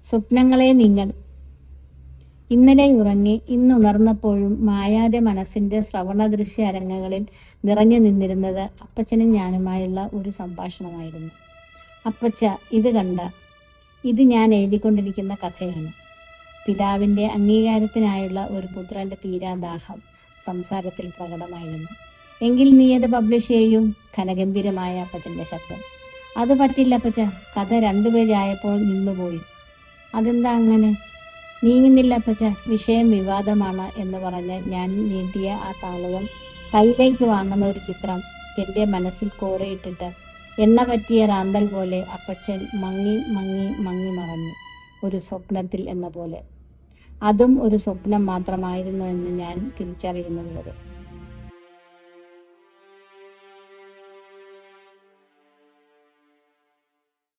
സ്വപ്നങ്ങളെ നിങ്ങൾ ഇന്നലെ ഉറങ്ങി ഇന്നുണർന്നപ്പോഴും മായാതെ മനസ്സിന്റെ ശ്രവണദൃശ്യ അരങ്ങുകളിൽ നിറഞ്ഞു നിന്നിരുന്നത് അപ്പച്ചനും ഞാനുമായുള്ള ഒരു സംഭാഷണമായിരുന്നു. അപ്പച്ച, ഇത് കണ്ട, ഇത് ഞാൻ എഴുതിക്കൊണ്ടിരിക്കുന്ന കഥയാണ്. പിതാവിന്റെ അംഗീകാരത്തിനായുള്ള ഒരു പുത്രന്റെ തീരാദാഹം സംസാരത്തിൽ പ്രകടമായിരുന്നു. എങ്കിൽ നീ അത് പബ്ലിഷ് ചെയ്യും, ഘനഗംഭീരമായ അപ്പച്ചന്റെ ശബ്ദം. അത് പറ്റില്ല അപ്പച്ച, കഥ 2 പേജായപ്പോൾ നിന്നുപോയി. അതെന്താ അങ്ങനെ? നീങ്ങുന്നില്ല അപ്പച്ച, വിഷയം വിവാദമാണ് എന്ന് പറഞ്ഞ് ഞാൻ നീട്ടിയ ആ താളുകൾ കയ്യിലേക്ക് വാങ്ങുന്ന ഒരു ചിത്രം എന്റെ മനസ്സിൽ കോറിയിട്ടിട്ട് എണ്ണ പറ്റിയ റാന്തൽ പോലെ അപ്പച്ചൻ മങ്ങി മങ്ങി മങ്ങി മറഞ്ഞു. ഒരു സ്വപ്നത്തിൽ എന്ന പോലെ. അതും ഒരു സ്വപ്നം മാത്രമായിരുന്നു എന്ന് ഞാൻ തിരിച്ചറിയുന്നത് വരെ.